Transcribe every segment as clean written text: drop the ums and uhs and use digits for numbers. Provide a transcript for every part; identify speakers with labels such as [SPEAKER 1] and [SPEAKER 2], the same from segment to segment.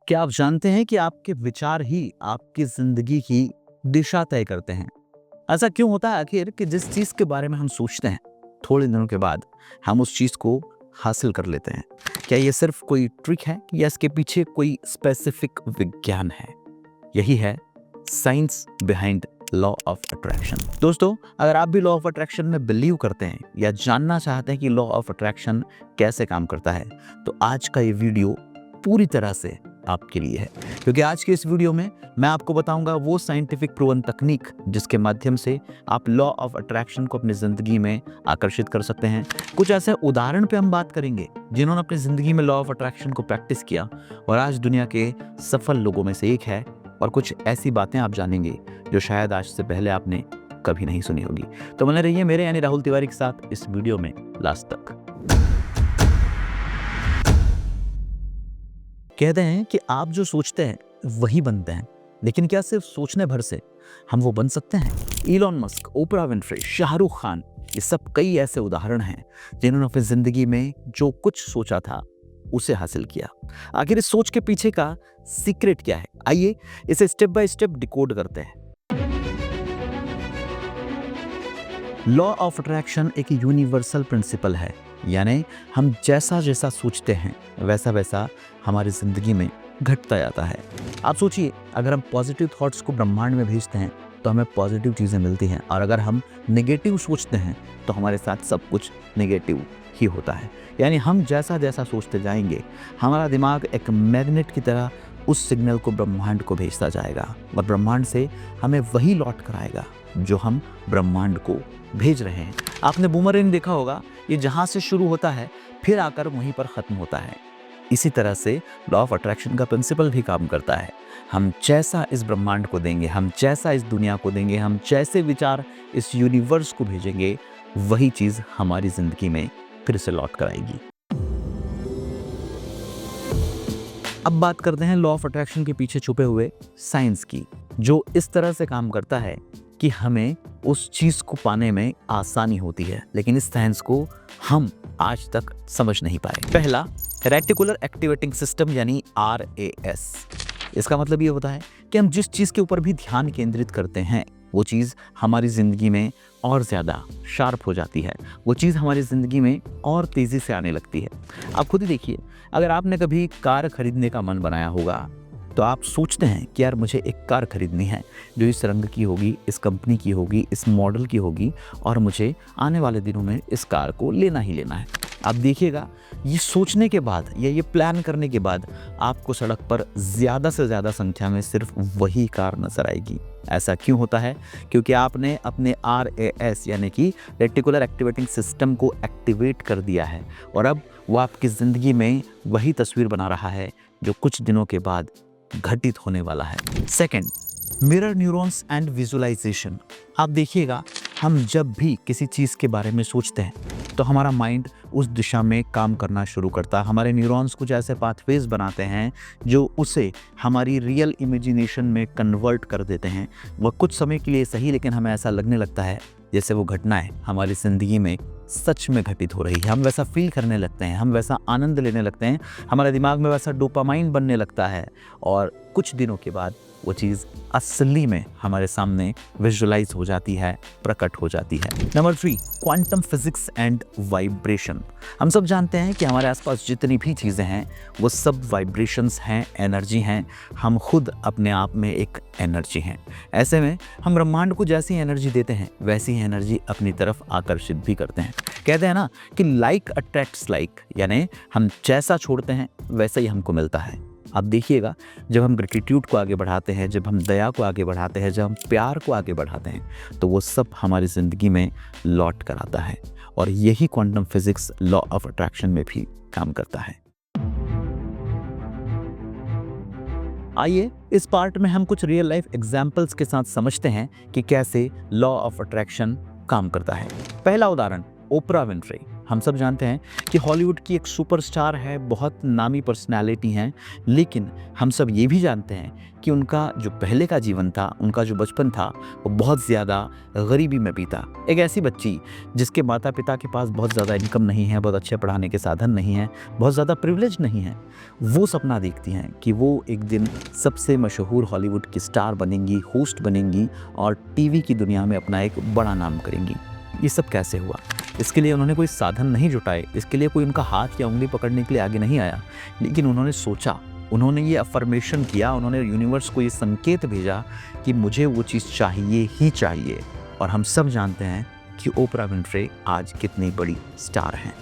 [SPEAKER 1] क्या आप जानते हैं कि आपके विचार ही आपकी जिंदगी की दिशा तय करते हैं? ऐसा क्यों होता है आखिर कि जिस चीज के बारे में हम सोचते हैं, थोड़े दिनों के बाद हम उस चीज को हासिल कर लेते हैं? क्या ये सिर्फ कोई ट्रिक है या इसके पीछे कोई स्पेसिफिक विज्ञान है? यही है science behind law of attraction. दोस्तों, अगर आप भी लॉ ऑफ अट्रैक्शन में बिलीव करते हैं या जानना चाहते हैं कि लॉ ऑफ अट्रैक्शन कैसे काम करता है, तो आज का ये वीडियो पूरी तरह से आपके लिए है। क्योंकि आज के इस वीडियो में मैं आपको बताऊंगा वो साइंटिफिक प्रूवन तकनीक जिसके माध्यम से आप लॉ ऑफ अट्रैक्शन को अपनी जिंदगी में आकर्षित कर सकते हैं। कुछ ऐसे उदाहरण पे हम बात करेंगे जिन्होंने अपनी जिंदगी में लॉ ऑफ अट्रैक्शन को प्रैक्टिस किया और आज दुनिया के सफल लोगों में से एक है। और कुछ ऐसी बातें आप जानेंगे जो शायद आज से पहले आपने कभी नहीं सुनी होगी। तो बने रहिए मेरे यानी राहुल तिवारी के साथ इस वीडियो में लास्ट तक। कहते हैं कि आप जो सोचते हैं वही बनते हैं, लेकिन क्या सिर्फ सोचने भर से हम वो बन सकते हैं? Elon Musk, Oprah Winfrey, Shahrukh Khan, ये सब कई ऐसे उदाहरण हैं जिन्होंने अपनी जिंदगी में जो कुछ सोचा था उसे हासिल किया। आखिर इस सोच के पीछे का सीक्रेट क्या है? आइए इसे स्टेप बाय स्टेप डिकोड करते हैं। लॉ ऑफ अट्रैक्शन एक यूनिवर्सल प्रिंसिपल है, यानी हम जैसा जैसा सोचते हैं वैसा वैसा हमारी जिंदगी में घटता जाता है। आप सोचिए, अगर हम पॉजिटिव थॉट्स को ब्रह्मांड में भेजते हैं तो हमें पॉजिटिव चीज़ें मिलती हैं, और अगर हम नेगेटिव सोचते हैं तो हमारे साथ सब कुछ नेगेटिव ही होता है। यानी हम जैसा जैसा सोचते जाएंगे, हमारा दिमाग एक मैग्नेट की तरह उस सिग्नल को ब्रह्मांड को भेजता जाएगा और ब्रह्मांड से हमें वही लौट कर आएगा जो हम ब्रह्मांड को भेज रहे हैं। आपने बूमरैंग देखा होगा, ये जहाँ से शुरू होता है फिर आकर वहीं पर ख़त्म होता है। इसी तरह से लॉ ऑफ अट्रैक्शन का प्रिंसिपल भी काम करता है। हम जैसा इस ब्रह्मांड को देंगे, हम जैसा इस दुनिया को देंगे, हम जैसे विचार इस यूनिवर्स को भेजेंगे, वही चीज़ हमारी ज़िंदगी में फिर से लौट कर आएगी। अब बात करते हैं लॉ ऑफ अट्रैक्शन के पीछे छुपे हुए साइंस की, जो इस तरह से काम करता है कि हमें उस चीज़ को पाने में आसानी होती है, लेकिन इस साइंस को हम आज तक समझ नहीं पाए। पहला, रेटिकुलर एक्टिवेटिंग सिस्टम यानी RAS। इसका मतलब ये होता है कि हम जिस चीज़ के ऊपर भी ध्यान केंद्रित करते हैं वो चीज़ हमारी ज़िंदगी में और ज़्यादा शार्प हो जाती है, वो चीज़ हमारी ज़िंदगी में और तेज़ी से आने लगती है। आप खुद ही देखिए, अगर आपने कभी कार खरीदने का मन बनाया होगा तो आप सोचते हैं कि यार मुझे एक कार खरीदनी है जो इस रंग की होगी, इस कंपनी की होगी, इस मॉडल की होगी, और मुझे आने वाले दिनों में इस कार को लेना ही लेना है। आप देखिएगा, ये सोचने के बाद या ये प्लान करने के बाद आपको सड़क पर ज़्यादा से ज़्यादा संख्या में सिर्फ वही कार नज़र आएगी। ऐसा क्यों होता है? क्योंकि आपने अपने RAS यानी कि रेटिकुलर एक्टिवेटिंग सिस्टम को एक्टिवेट कर दिया है, और अब वो आपकी ज़िंदगी में वही तस्वीर बना रहा है जो कुछ दिनों के बाद घटित होने वाला है। Second, mirror neurons and visualisation. आप देखिएगा, हम जब भी किसी चीज़ के बारे में सोचते हैं तो हमारा माइंड उस दिशा में काम करना शुरू करता है। हमारे न्यूरॉन्स कुछ ऐसे पाथवेज बनाते हैं जो उसे हमारी रियल इमेजिनेशन में कन्वर्ट कर देते हैं। वह कुछ समय के लिए सही, लेकिन हमें ऐसा लगने लगता है जैसे वो घटनाएं हमारी ज़िंदगी में सच में घटित हो रही है। हम वैसा फील करने लगते हैं, हम वैसा आनंद लेने लगते हैं, हमारे दिमाग में वैसा डोपामाइन बनने लगता है, और कुछ दिनों के बाद वो चीज़ असली में हमारे सामने विजुअलाइज हो जाती है, प्रकट हो जाती है। Number 3, quantum physics and vibration. हम सब जानते हैं कि हमारे आसपास जितनी भी चीज़ें हैं वो सब वाइब्रेशंस हैं, एनर्जी हैं। हम खुद अपने आप में एक एनर्जी हैं। ऐसे में हम ब्रह्मांड को जैसी एनर्जी देते हैं वैसी ही एनर्जी अपनी तरफ आकर्षित भी करते हैं। कहते हैं ना कि लाइक अट्रैक्ट्स लाइक, यानी हम जैसा छोड़ते हैं वैसा ही हमको मिलता है। आप देखिएगा, जब हम ग्रेटिट्यूड को आगे बढ़ाते हैं, जब हम दया को आगे बढ़ाते हैं, जब हम प्यार को आगे बढ़ाते हैं, तो वो सब हमारी ज़िंदगी में लौट कर आता है, और यही quantum physics law of attraction में भी काम करता है। आइए इस पार्ट में हम कुछ रियल लाइफ एग्जाम्पल्स के साथ समझते हैं कि कैसे लॉ ऑफ अट्रैक्शन काम करता है। पहला उदाहरण, ओपरा विनफ्रे। हम सब जानते हैं कि हॉलीवुड की एक सुपरस्टार है, बहुत नामी पर्सनालिटी हैं, लेकिन हम सब ये भी जानते हैं कि उनका जो पहले का जीवन था, उनका जो बचपन था, वो बहुत ज़्यादा गरीबी में बीता। एक ऐसी बच्ची जिसके माता पिता के पास बहुत ज़्यादा इनकम नहीं है, बहुत अच्छे पढ़ाने के साधन नहीं हैं, बहुत ज़्यादा प्रिविलेज नहीं है, वो सपना देखती हैं कि वो एक दिन सबसे मशहूर हॉलीवुड की स्टार बनेंगी, होस्ट बनेंगी और टीवी की दुनिया में अपना एक बड़ा नाम करेंगी। ये सब कैसे हुआ? इसके लिए उन्होंने कोई साधन नहीं जुटाए, इसके लिए कोई उनका हाथ या उंगली पकड़ने के लिए आगे नहीं आया, लेकिन उन्होंने सोचा, उन्होंने ये अफर्मेशन किया, उन्होंने यूनिवर्स को ये संकेत भेजा कि मुझे वो चीज़ चाहिए ही चाहिए। और हम सब जानते हैं कि ओपरा विनफ्रे आज कितनी बड़ी स्टार हैं।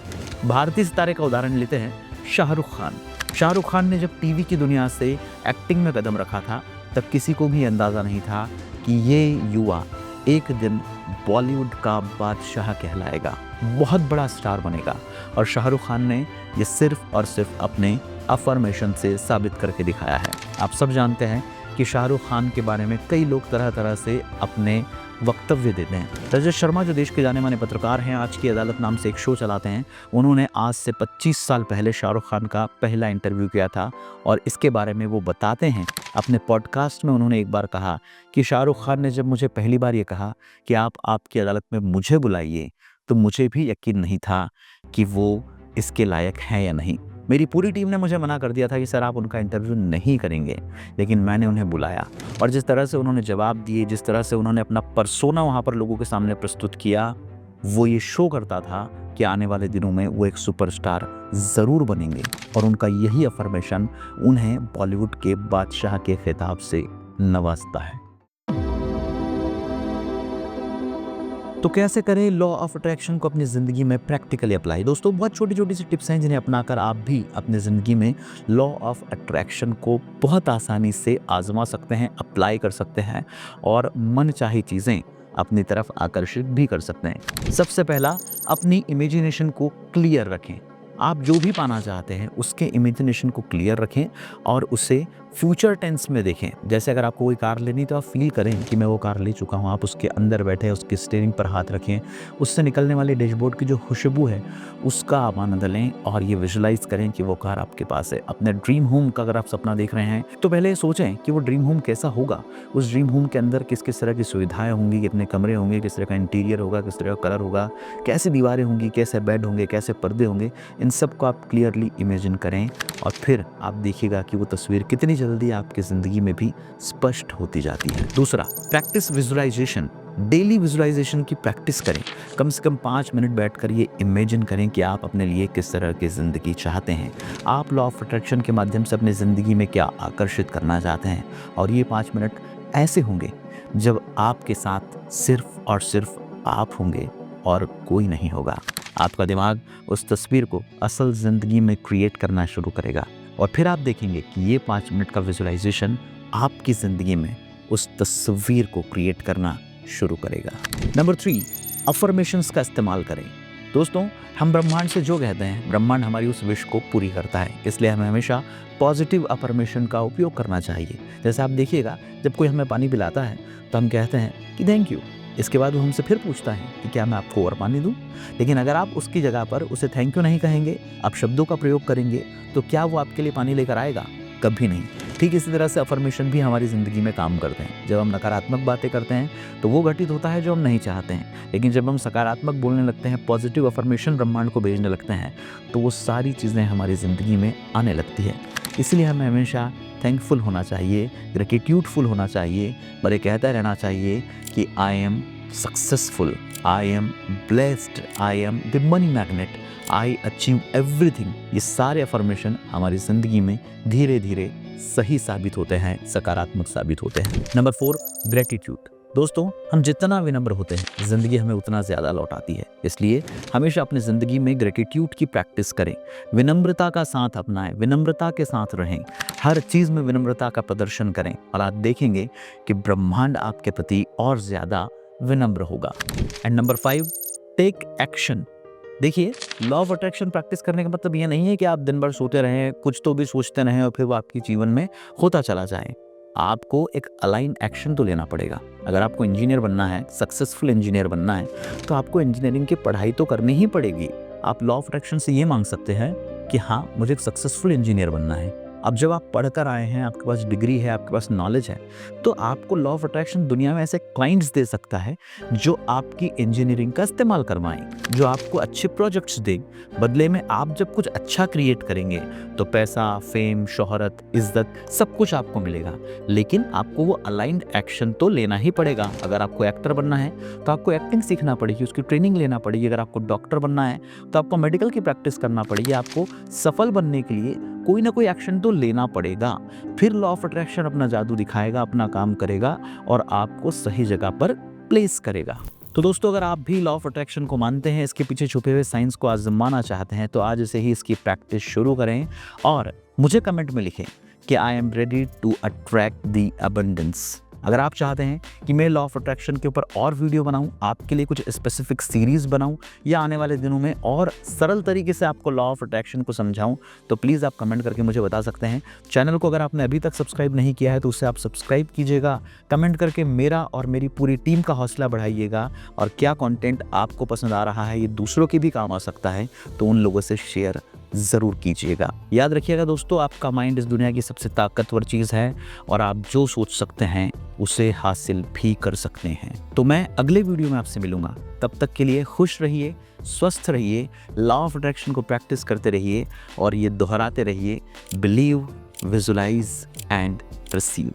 [SPEAKER 1] भारतीय सितारे का उदाहरण लेते हैं, शाहरुख खान। शाहरुख खान ने जब टीवी की दुनिया से एक्टिंग में कदम रखा था, तब किसी को भी अंदाज़ा नहीं था कि ये युवा एक दिन बॉलीवुड का बादशाह कहलाएगा, बहुत बड़ा स्टार बनेगा। और शाहरुख खान ने ये सिर्फ और सिर्फ अपने अफर्मेशन से साबित करके दिखाया है। आप सब जानते हैं कि शाहरुख खान के बारे में कई लोग तरह तरह से अपने वक्तव्य देते हैं। रजत शर्मा जो देश के जाने माने पत्रकार हैं, आज की अदालत नाम से एक शो चलाते हैं, उन्होंने आज से 25 साल पहले शाहरुख खान का पहला इंटरव्यू किया था और इसके बारे में वो बताते हैं। अपने पॉडकास्ट में उन्होंने एक बार कहा कि शाहरुख खान ने जब मुझे पहली बार ये कहा कि आप आपकी अदालत में मुझे बुलाइए, तो मुझे भी यकीन नहीं था कि वो इसके लायक हैं या नहीं। मेरी पूरी टीम ने मुझे मना कर दिया था कि सर आप उनका इंटरव्यू नहीं करेंगे, लेकिन मैंने उन्हें बुलाया और जिस तरह से उन्होंने जवाब दिए, जिस तरह से उन्होंने अपना पर्सोना वहाँ पर लोगों के सामने प्रस्तुत किया, वो ये शो करता था कि आने वाले दिनों में वो एक सुपरस्टार ज़रूर बनेंगे। और उनका यही अफर्मेशन उन्हें बॉलीवुड के बादशाह के खिताब से नवाजता है। तो कैसे करें लॉ ऑफ अट्रैक्शन को अपनी ज़िंदगी में प्रैक्टिकली अप्लाई? दोस्तों, बहुत छोटी छोटी सी टिप्स हैं जिन्हें अपनाकर आप भी अपनी ज़िंदगी में लॉ ऑफ अट्रैक्शन को बहुत आसानी से आजमा सकते हैं, अप्लाई कर सकते हैं और मनचाही चीज़ें अपनी तरफ आकर्षित भी कर सकते हैं। सबसे पहला, अपनी इमेजिनेशन को क्लियर रखें। आप जो भी पाना चाहते हैं उसके इमेजिनेशन को क्लियर रखें और उसे फ्यूचर टेंस में देखें। जैसे अगर आपको कोई कार लेनी तो आप फील करें कि मैं वो कार ले चुका हूँ, आप उसके अंदर बैठे, उसके स्टीयरिंग पर हाथ रखें, उससे निकलने वाली डैशबोर्ड की जो खुशबू है उसका आप आनंद लें और ये विजुलाइज करें कि वो कार आपके पास है। अपने ड्रीम होम का अगर आप सपना देख रहे हैं तो पहले सोचें कि वो ड्रीम होम कैसा होगा, उस ड्रीम होम के अंदर किस किस तरह की सुविधाएं होंगी, कितने कमरे होंगे, किस तरह का इंटीरियर होगा, किस तरह का कलर होगा, कैसी दीवारें होंगी, कैसे बेड होंगे, कैसे पर्दे होंगे। इन सब को आप क्लियरली इमेजिन करें और फिर आप देखिएगा कि वो तस्वीर कितनी जल्दी आपकी ज़िंदगी में भी स्पष्ट होती जाती है। दूसरा, प्रैक्टिस विजुअलाइजेशन। डेली विजुअलाइजेशन की प्रैक्टिस करें। कम से कम 5 मिनट बैठकर ये इमेजिन करें कि आप अपने लिए किस तरह की ज़िंदगी चाहते हैं, आप लॉ ऑफ अट्रैक्शन के माध्यम से अपनी ज़िंदगी में क्या आकर्षित करना चाहते हैं। और ये 5 मिनट ऐसे होंगे जब आपके साथ सिर्फ और सिर्फ आप होंगे और कोई नहीं होगा। आपका दिमाग उस तस्वीर को असल ज़िंदगी में क्रिएट करना शुरू करेगा और फिर आप देखेंगे कि ये 5 मिनट का विजुअलाइजेशन आपकी ज़िंदगी में उस तस्वीर को क्रिएट करना शुरू करेगा। नंबर 3, अफर्मेशंस का इस्तेमाल करें। दोस्तों, हम ब्रह्मांड से जो कहते हैं, ब्रह्मांड हमारी उस विश को पूरी करता है, इसलिए हमें हमेशा पॉजिटिव अफर्मेशन का उपयोग करना चाहिए। जैसे आप देखिएगा, जब कोई हमें पानी पिलाता है तो हम कहते हैं कि थैंक यू। इसके बाद वो हमसे फिर पूछता है कि क्या मैं आपको और पानी दूं? लेकिन अगर आप उसकी जगह पर उसे थैंक यू नहीं कहेंगे, आप शब्दों का प्रयोग करेंगे, तो क्या वो आपके लिए पानी लेकर आएगा? कभी नहीं। ठीक इसी तरह से अफर्मेशन भी हमारी ज़िंदगी में काम करते हैं। जब हम नकारात्मक बातें करते हैं तो वो घटित होता है जो हम नहीं चाहते हैं, लेकिन जब हम सकारात्मक बोलने लगते हैं, पॉजिटिव अफर्मेशन ब्रह्मांड को भेजने लगते हैं, तो वो सारी चीज़ें हमारी ज़िंदगी में आने लगती है। इसलिए हमें हमेशा थैंकफुल होना चाहिए, ग्रेटिट्यूडफुल होना चाहिए और ये कहता रहना चाहिए कि I am successful, I am blessed, I am the money magnet, I achieve everything. ये सारे अफर्मेशन हमारी ज़िंदगी में धीरे धीरे सही साबित होते हैं, सकारात्मक साबित होते हैं। Number 4, gratitude. दोस्तों, हम जितना विनम्र होते हैं, ज़िंदगी हमें उतना ज़्यादा लौटाती है। इसलिए हमेशा अपनी ज़िंदगी में ग्रेटिट्यूड की प्रैक्टिस करें, विनम्रता का साथ अपनाएं, विनम्रता के साथ रहें, हर चीज़ में विनम्रता का प्रदर्शन करें और आप देखेंगे कि ब्रह्मांड आपके प्रति और ज़्यादा विनम्र होगा। And number 5, take action. देखिए, लॉ ऑफ अट्रैक्शन प्रैक्टिस करने का मतलब ये नहीं है कि आप दिन भर सोते रहें, कुछ तो भी सोचते रहें और फिर वो आपके जीवन में होता चला जाए। आपको एक अलाइन एक्शन तो लेना पड़ेगा। अगर आपको इंजीनियर बनना है, सक्सेसफुल इंजीनियर बनना है, तो आपको इंजीनियरिंग की पढ़ाई तो करनी ही पड़ेगी। आप लॉ ऑफ अट्रैक्शन से ये मांग सकते हैं कि हाँ, मुझे एक सक्सेसफुल इंजीनियर बनना है। अब जब आप पढ़कर आए हैं, आपके पास डिग्री है, आपके पास नॉलेज है, तो आपको लॉ ऑफ अट्रैक्शन दुनिया में ऐसे क्लाइंट्स दे सकता है जो आपकी इंजीनियरिंग का इस्तेमाल करवाएं, जो आपको अच्छे प्रोजेक्ट्स दें। बदले में आप जब कुछ अच्छा क्रिएट करेंगे तो पैसा, फेम, शोहरत, इज्जत सब कुछ आपको मिलेगा, लेकिन आपको वो अलाइंड एक्शन तो लेना ही पड़ेगा। अगर आपको एक्टर बनना है तो आपको एक्टिंग सीखना पड़ेगी, उसकी ट्रेनिंग लेना पड़ेगी। अगर आपको डॉक्टर बनना है तो आपको मेडिकल की प्रैक्टिस करना पड़ेगी। आपको सफल बनने के लिए कोई ना कोई एक्शन तो लेना पड़ेगा। फिर लॉ ऑफ अट्रैक्शन अपना जादू दिखाएगा, अपना काम करेगा और आपको सही जगह पर प्लेस करेगा। तो दोस्तों, अगर आप भी लॉ ऑफ अट्रैक्शन को मानते हैं, इसके पीछे छुपे हुए साइंस को आजमाना चाहते हैं, तो आज से ही इसकी प्रैक्टिस शुरू करें और मुझे कमेंट में लिखें कि I am ready to attract the abundance. अगर आप चाहते हैं कि मैं लॉ ऑफ अट्रैक्शन के ऊपर और वीडियो बनाऊं, आपके लिए कुछ स्पेसिफिक सीरीज बनाऊं, या आने वाले दिनों में और सरल तरीके से आपको लॉ ऑफ अट्रैक्शन को समझाऊं, तो प्लीज़ आप कमेंट करके मुझे बता सकते हैं। चैनल को अगर आपने अभी तक सब्सक्राइब नहीं किया है तो उसे आप सब्सक्राइब कीजिएगा। कमेंट करके मेरा और मेरी पूरी टीम का हौसला बढ़ाइएगा, और क्या कंटेंट आपको पसंद आ रहा है, ये दूसरों के भी काम आ सकता है, तो उन लोगों से शेयर ज़रूर कीजिएगा। याद रखिएगा दोस्तों, आपका माइंड इस दुनिया की सबसे ताकतवर चीज़ है और आप जो सोच सकते हैं उसे हासिल भी कर सकते हैं। तो मैं अगले वीडियो में आपसे मिलूंगा। तब तक के लिए खुश रहिए, स्वस्थ रहिए, लॉ ऑफ अट्रैक्शन को प्रैक्टिस करते रहिए और ये दोहराते रहिए, बिलीव, विजुलाइज एंड रिसीव।